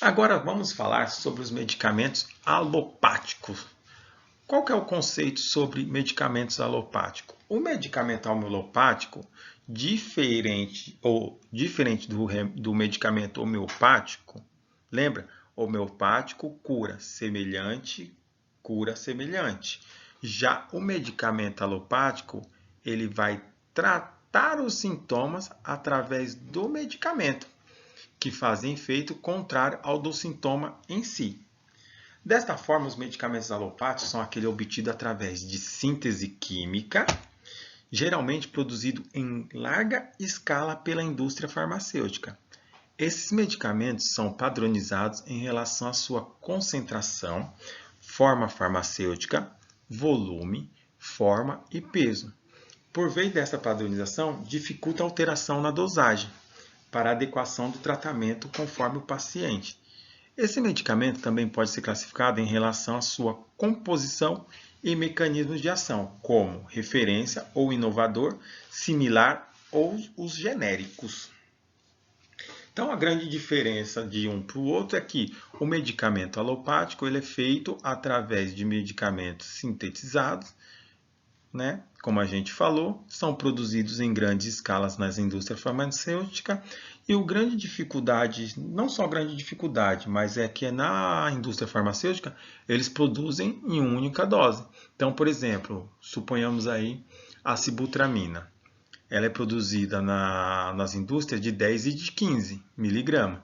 Agora vamos falar sobre os medicamentos alopáticos. Qual que é o conceito sobre medicamentos alopáticos? O medicamento alopático, diferente do medicamento homeopático, lembra? Homeopático cura semelhante. Já o medicamento alopático, ele vai tratar os sintomas através do medicamento, que fazem efeito contrário ao do sintoma em si. Desta forma, os medicamentos alopáticos são aqueles obtidos através de síntese química, geralmente produzido em larga escala pela indústria farmacêutica. Esses medicamentos são padronizados em relação à sua concentração, forma farmacêutica, volume, forma e peso. Por vez dessa padronização, dificulta a alteração na dosagem, para adequação do tratamento conforme o paciente. Esse medicamento também pode ser classificado em relação à sua composição e mecanismos de ação, como referência ou inovador, similar ou os genéricos. Então, a grande diferença de um para o outro é que o medicamento alopático ele é feito através de medicamentos sintetizados, né? Como a gente falou, são produzidos em grandes escalas nas indústrias farmacêuticas e o grande dificuldade, não só grande dificuldade, mas é que na indústria farmacêutica eles produzem em uma única dose. Então, por exemplo, suponhamos aí a sibutramina. Ela é produzida nas indústrias de 10 e de 15 miligramas.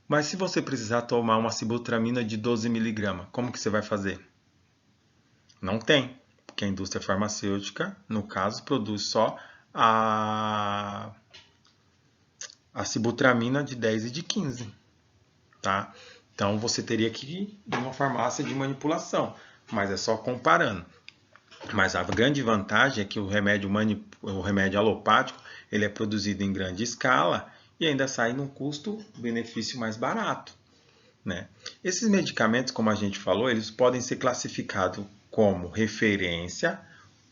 Mas se você precisar tomar uma sibutramina de 12 miligramas, como que você vai fazer? Não tem. Porque a indústria farmacêutica, no caso, produz só a sibutramina de 10 e de 15. Tá? Então, você teria que ir numa farmácia de manipulação, mas é só comparando. Mas a grande vantagem é que o remédio alopático ele é produzido em grande escala e ainda sai num custo-benefício mais barato. Né? Esses medicamentos, como a gente falou, eles podem ser classificados como referência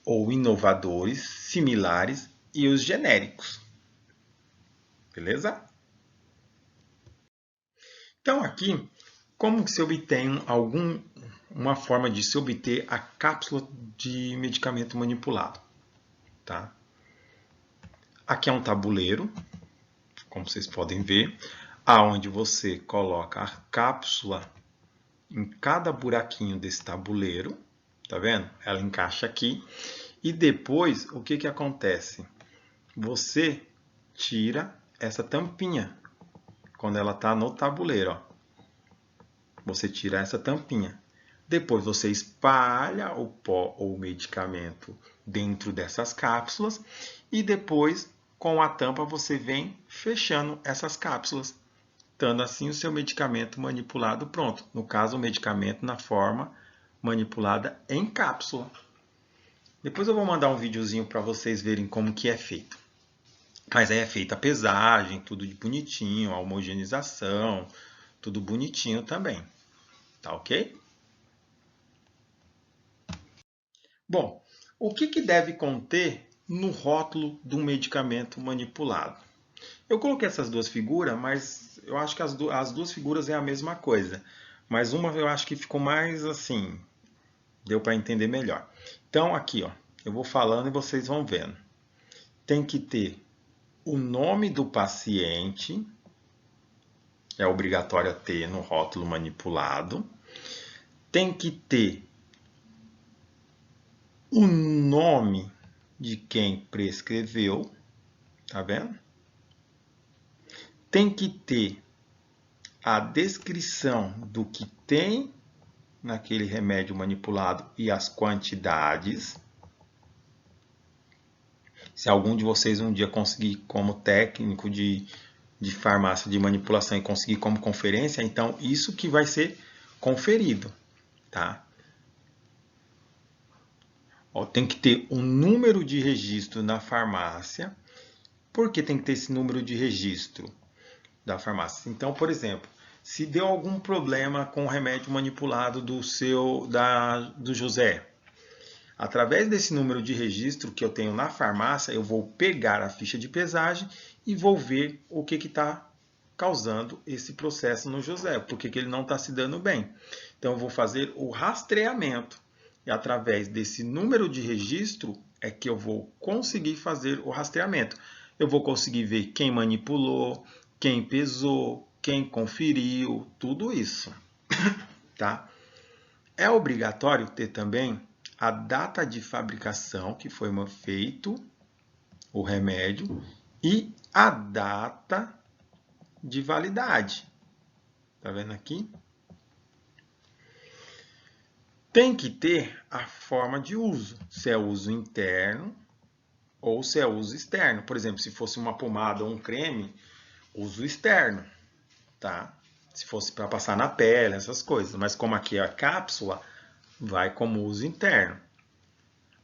ou inovadores, similares e os genéricos. Beleza? Então aqui, como que se obtém uma forma de se obter a cápsula de medicamento manipulado? Tá? Aqui é um tabuleiro, como vocês podem ver, aonde você coloca a cápsula em cada buraquinho desse tabuleiro. Tá vendo? Ela encaixa aqui. E depois, o que acontece? Você tira essa tampinha. Quando ela está no tabuleiro, ó. Você tira essa tampinha. Depois você espalha o pó ou o medicamento dentro dessas cápsulas. E depois, com a tampa, você vem fechando essas cápsulas. Dando assim o seu medicamento manipulado pronto. No caso, o medicamento na forma manipulada em cápsula. Depois eu vou mandar um videozinho para vocês verem como que é feito. Mas aí é feita a pesagem, tudo de bonitinho, a homogeneização, tudo bonitinho também. Tá ok? Bom, o que deve conter no rótulo de um medicamento manipulado? Eu coloquei essas duas figuras, mas eu acho que as duas figuras é a mesma coisa. Mas uma eu acho que ficou mais assim, deu para entender melhor. Então, aqui, ó, eu vou falando e vocês vão vendo. Tem que ter o nome do paciente, é obrigatório ter no rótulo manipulado. Tem que ter o nome de quem prescreveu, tá vendo? Tem que ter a descrição do que tem naquele remédio manipulado e as quantidades. Se algum de vocês um dia conseguir como técnico de farmácia de manipulação e conseguir como conferência, então isso que vai ser conferido, tá? Ó, tem que ter um número de registro na farmácia. Por que tem que ter esse número de registro da farmácia? Então, por exemplo, se deu algum problema com o remédio manipulado do José, através desse número de registro que eu tenho na farmácia, eu vou pegar a ficha de pesagem e vou ver o que está causando esse processo no José, porque que ele não está se dando bem. Então, eu vou fazer o rastreamento. E através desse número de registro é que eu vou conseguir fazer o rastreamento. Eu vou conseguir ver quem manipulou, quem pesou, quem conferiu, tudo isso. Tá? É obrigatório ter também a data de fabricação que foi feito o remédio e a data de validade. Tá vendo aqui? Tem que ter a forma de uso, se é uso interno ou se é uso externo. Por exemplo, se fosse uma pomada ou um creme, uso externo, tá? Se fosse para passar na pele, essas coisas. Mas como aqui é a cápsula, vai como uso interno.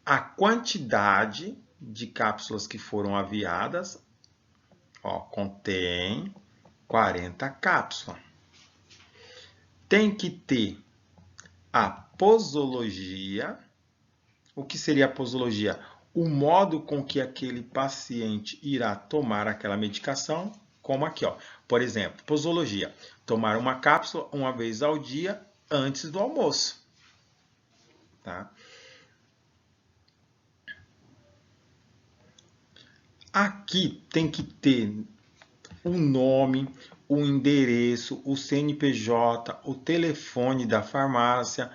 A quantidade de cápsulas que foram aviadas, ó, contém 40 cápsulas. Tem que ter a posologia. O que seria a posologia? O modo com que aquele paciente irá tomar aquela medicação, como aqui, ó. Por exemplo, posologia. Tomar uma cápsula uma vez ao dia antes do almoço. Tá? Aqui tem que ter o nome, o endereço, o CNPJ, o telefone da farmácia,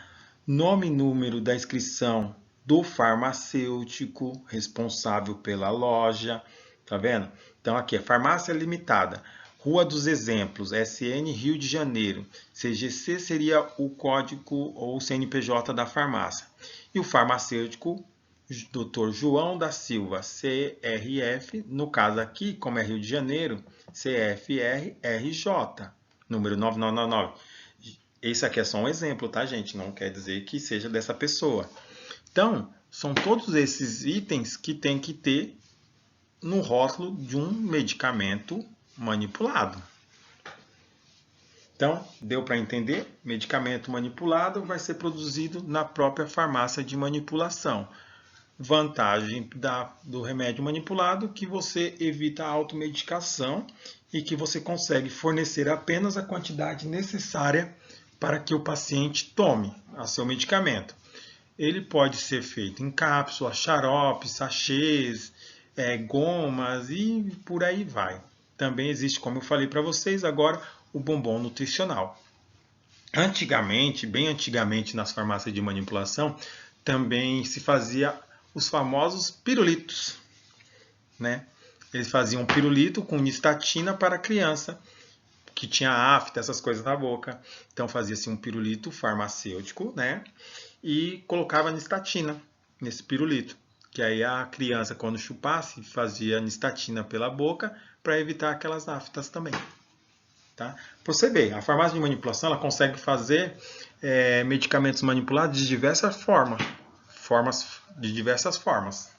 nome e número da inscrição do farmacêutico responsável pela loja, tá vendo? Então aqui é Farmácia Limitada, Rua dos Exemplos, SN Rio de Janeiro. CGC seria o código ou o CNPJ da farmácia. E o farmacêutico, Dr. João da Silva, CRF, no caso aqui, como é Rio de Janeiro, CFR-RJ, número 9999. Esse aqui é só um exemplo, tá, gente? Não quer dizer que seja dessa pessoa. Então, são todos esses itens que tem que ter no rótulo de um medicamento manipulado. Então, deu para entender? Medicamento manipulado vai ser produzido na própria farmácia de manipulação. Vantagem do remédio manipulado que você evita a automedicação e que você consegue fornecer apenas a quantidade necessária para que o paciente tome o seu medicamento. Ele pode ser feito em cápsula, xarope, sachês, gomas e por aí vai. Também existe, como eu falei para vocês, agora o bombom nutricional. Antigamente, bem antigamente, nas farmácias de manipulação, também se fazia os famosos pirulitos, né? Eles faziam pirulito com nistatina para criança que tinha afta, essas coisas na boca. Então fazia-se um pirulito farmacêutico, né? E colocava nistatina nesse pirulito, que aí a criança, quando chupasse, fazia nistatina pela boca para evitar aquelas aftas também. Tá? Para você ver, a farmácia de manipulação ela consegue fazer medicamentos manipulados de diversas formas. De diversas formas.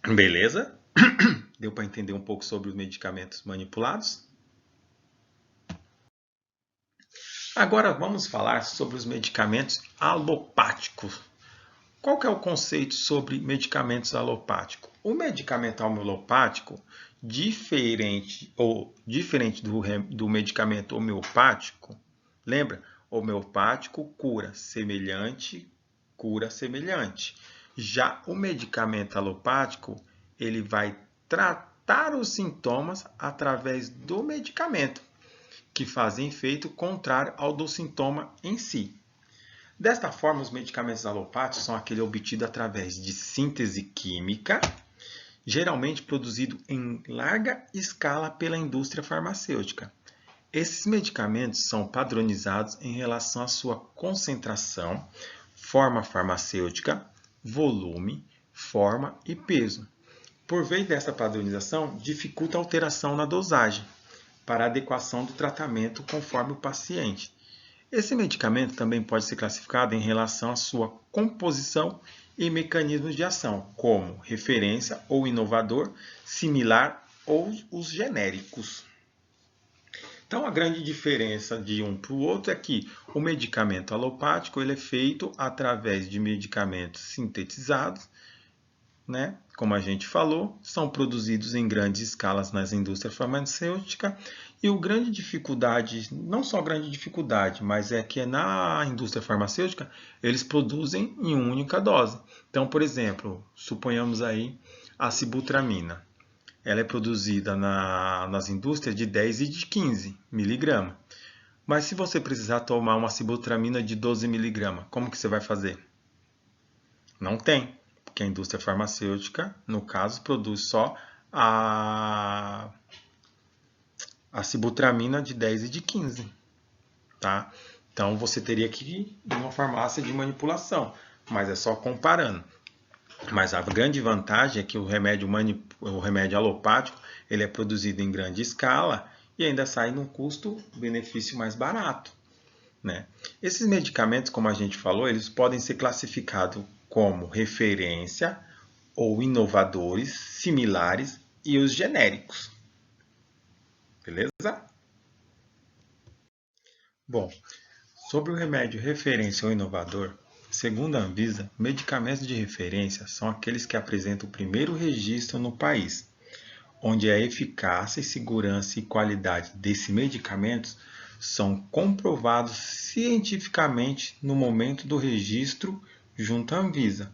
Beleza? Deu para entender um pouco sobre os medicamentos manipulados? Agora vamos falar sobre os medicamentos alopáticos. Qual que é o conceito sobre medicamentos alopáticos? O medicamento alopático, diferente do medicamento homeopático, lembra? Homeopático cura semelhante. Já o medicamento alopático, ele vai tratar os sintomas através do medicamento, que fazem efeito contrário ao do sintoma em si. Desta forma, os medicamentos alopáticos são aqueles obtidos através de síntese química, geralmente produzido em larga escala pela indústria farmacêutica. Esses medicamentos são padronizados em relação à sua concentração, forma farmacêutica, volume, forma e peso. Por vez dessa padronização, dificulta a alteração na dosagem para a adequação do tratamento conforme o paciente. Esse medicamento também pode ser classificado em relação à sua composição e mecanismos de ação, como referência ou inovador, similar ou os genéricos. Então, a grande diferença de um para o outro é que o medicamento alopático ele é feito através de medicamentos sintetizados né? Como a gente falou, são produzidos em grandes escalas nas indústrias farmacêuticas e o grande dificuldade, não só grande dificuldade, mas é que na indústria farmacêutica eles produzem em uma única dose. Então, por exemplo, suponhamos aí a sibutramina. Ela é produzida nas indústrias de 10 e de 15 miligramas. Mas se você precisar tomar uma sibutramina de 12 miligramas, como que você vai fazer? Não tem, porque a indústria farmacêutica, no caso, produz só a sibutramina de 10 e de 15. Tá? Então você teria que ir em uma farmácia de manipulação, mas é só comparando. Mas a grande vantagem é que o remédio alopático ele é produzido em grande escala e ainda sai num custo-benefício mais barato. Né? Esses medicamentos, como a gente falou, eles podem ser classificados como referência ou inovadores, similares e os genéricos. Beleza? Bom, sobre o remédio referência ou inovador, segundo a Anvisa, medicamentos de referência são aqueles que apresentam o primeiro registro no país, onde a eficácia, segurança e qualidade desses medicamentos são comprovados cientificamente no momento do registro junto à Anvisa.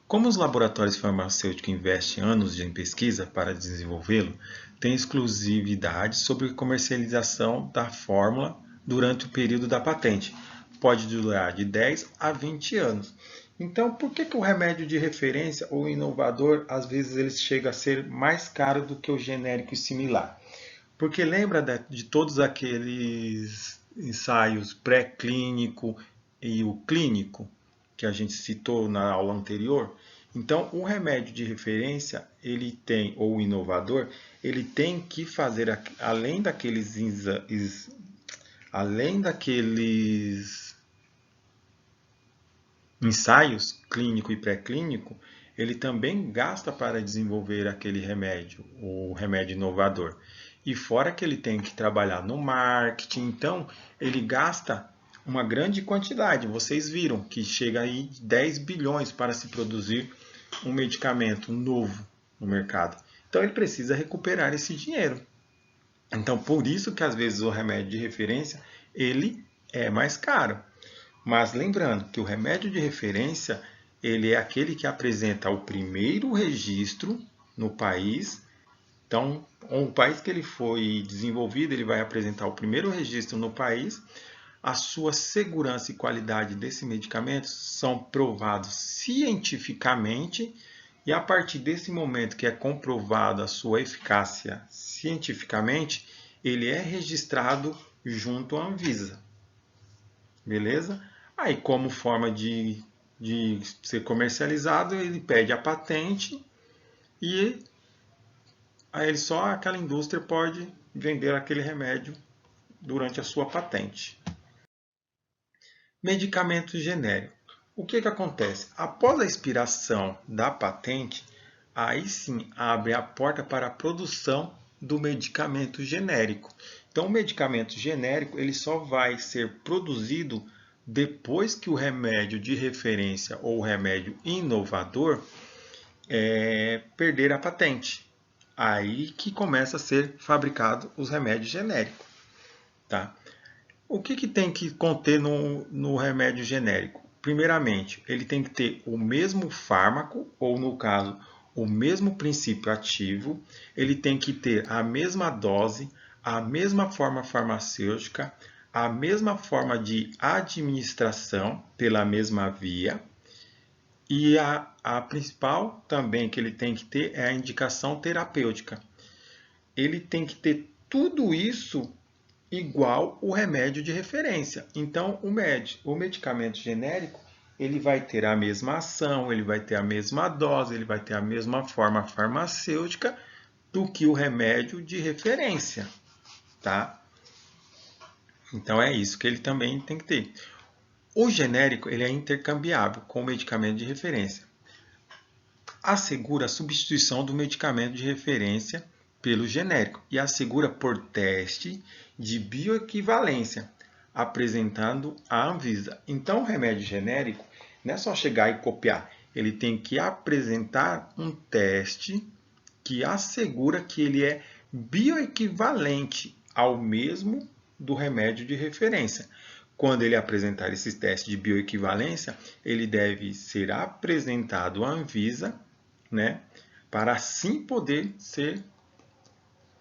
Como os laboratórios farmacêuticos investem anos em pesquisa para desenvolvê-lo, tem exclusividade sobre a comercialização da fórmula durante o período da patente. Pode durar de 10 a 20 anos. Então, por que o remédio de referência ou inovador, às vezes, ele chega a ser mais caro do que o genérico e similar? Porque lembra de todos aqueles ensaios pré-clínico e o clínico que a gente citou na aula anterior? Então, o remédio de referência, ele tem, ou inovador, ele tem que fazer, além daqueles ensaios clínico e pré-clínico, ele também gasta para desenvolver aquele remédio, o remédio inovador. E fora que ele tem que trabalhar no marketing, então ele gasta uma grande quantidade. Vocês viram que chega aí 10 bilhões para se produzir um medicamento novo no mercado. Então ele precisa recuperar esse dinheiro. Então por isso que às vezes o remédio de referência ele é mais caro. Mas lembrando que o remédio de referência ele é aquele que apresenta o primeiro registro no país. Então, o país que ele foi desenvolvido, ele vai apresentar o primeiro registro no país. A sua segurança e qualidade desse medicamento são provados cientificamente e a partir desse momento que é comprovada a sua eficácia cientificamente, ele é registrado junto à Anvisa. Beleza? Aí, como forma de ser comercializado, ele pede a patente e aí só aquela indústria pode vender aquele remédio durante a sua patente. Medicamento genérico. O que acontece? Após a expiração da patente, aí sim abre a porta para a produção do medicamento genérico. Então, o medicamento genérico ele só vai ser produzido depois que o remédio de referência ou o remédio inovador perder a patente. Aí que começa a ser fabricado os remédios genéricos. Tá? O que tem que conter no remédio genérico? Primeiramente, ele tem que ter o mesmo fármaco, ou no caso, o mesmo princípio ativo, ele tem que ter a mesma dose, a mesma forma farmacêutica, a mesma forma de administração pela mesma via, e a principal também que ele tem que ter é a indicação terapêutica. Ele tem que ter tudo isso igual o remédio de referência. Então, o medicamento genérico ele vai ter a mesma ação, ele vai ter a mesma dose, ele vai ter a mesma forma farmacêutica do que o remédio de referência. Tá? Então, é isso que ele também tem que ter. O genérico ele é intercambiável com o medicamento de referência. Assegura a substituição do medicamento de referência pelo genérico e assegura por teste de bioequivalência, apresentando a Anvisa. Então, o remédio genérico não é só chegar e copiar. ele tem que apresentar um teste que assegura que ele é bioequivalente ao mesmo do remédio de referência. Quando ele apresentar esses testes de bioequivalência, ele deve ser apresentado à Anvisa, né, para assim poder ser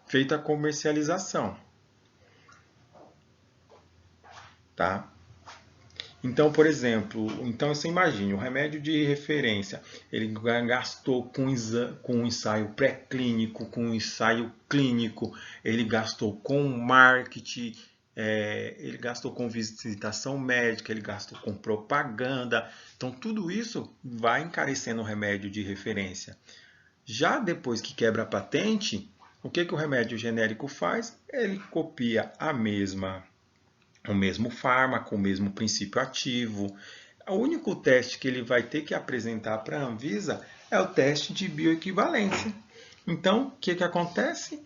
feita a comercialização. Tá? Então, por exemplo, você imagine, o remédio de referência, ele gastou com um ensaio pré-clínico, com um ensaio clínico, ele gastou com marketing, ele gastou com visitação médica, ele gastou com propaganda. Então, tudo isso vai encarecendo o remédio de referência. Já depois que quebra a patente, o que o remédio genérico faz? Ele copia o mesmo fármaco, o mesmo princípio ativo. O único teste que ele vai ter que apresentar para a Anvisa é o teste de bioequivalência. Então, o que acontece?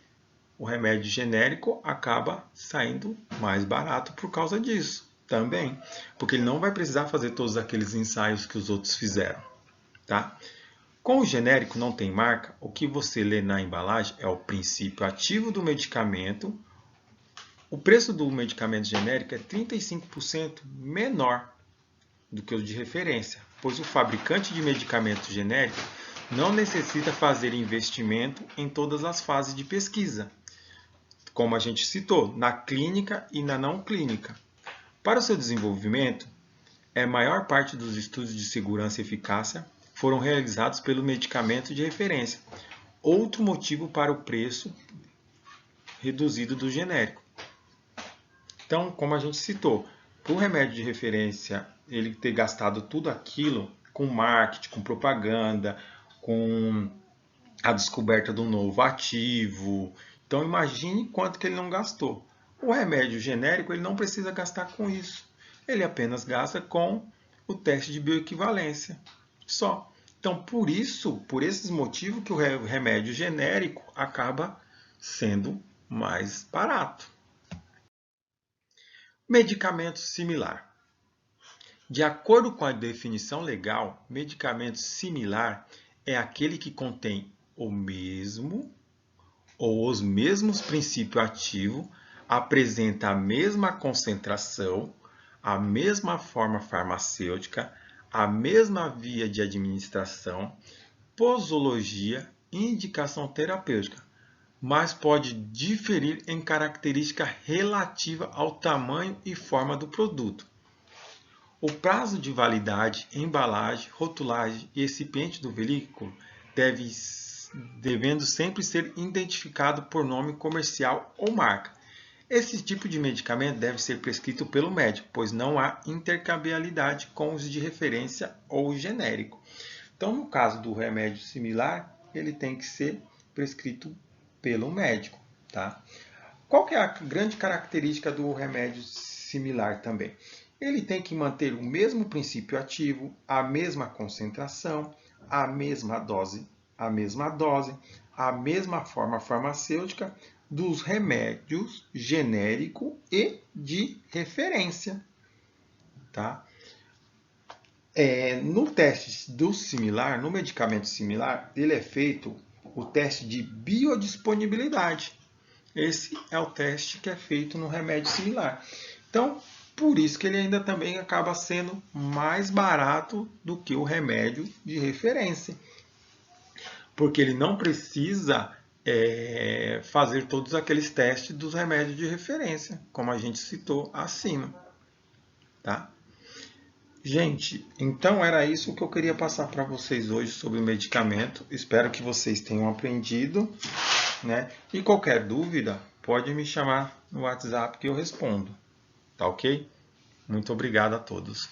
O remédio genérico acaba saindo mais barato por causa disso também, porque ele não vai precisar fazer todos aqueles ensaios que os outros fizeram. Tá? Com o genérico não tem marca, o que você lê na embalagem é o princípio ativo do medicamento. O preço do medicamento genérico é 35% menor do que o de referência, pois o fabricante de medicamento genérico não necessita fazer investimento em todas as fases de pesquisa, como a gente citou, na clínica e na não clínica. Para o seu desenvolvimento, a maior parte dos estudos de segurança e eficácia foram realizados pelo medicamento de referência. Outro motivo para o preço reduzido do genérico. Então, como a gente citou, para o remédio de referência, ele ter gastado tudo aquilo com marketing, com propaganda, com a descoberta de um novo ativo. Então, imagine quanto que ele não gastou. O remédio genérico, ele não precisa gastar com isso. Ele apenas gasta com o teste de bioequivalência. Só. Então, por esses motivos que o remédio genérico acaba sendo mais barato. Medicamento similar. De acordo com a definição legal, medicamento similar é aquele que contém o mesmo ou os mesmos princípios ativos, apresenta a mesma concentração, a mesma forma farmacêutica, a mesma via de administração, posologia e indicação terapêutica, mas pode diferir em característica relativa ao tamanho e forma do produto. O prazo de validade, embalagem, rotulagem e recipiente do veículo devendo sempre ser identificado por nome comercial ou marca. Esse tipo de medicamento deve ser prescrito pelo médico, pois não há intercambiabilidade com os de referência ou genérico. Então, no caso do remédio similar, ele tem que ser prescrito pelo médico. Tá? Qual que é a grande característica do remédio similar também? Ele tem que manter o mesmo princípio ativo, a mesma concentração, a mesma dose, a mesma forma farmacêutica dos remédios genérico e de referência. Tá? No teste do similar, no medicamento similar, ele é feito o teste de biodisponibilidade. Esse é o teste que é feito no remédio similar. Então, por isso que ele ainda também acaba sendo mais barato do que o remédio de referência. Porque ele não precisa fazer todos aqueles testes dos remédios de referência, como a gente citou acima. Tá? Gente, então era isso que eu queria passar para vocês hoje sobre o medicamento. Espero que vocês tenham aprendido, né? E qualquer dúvida, pode me chamar no WhatsApp que eu respondo. Tá ok? Muito obrigado a todos.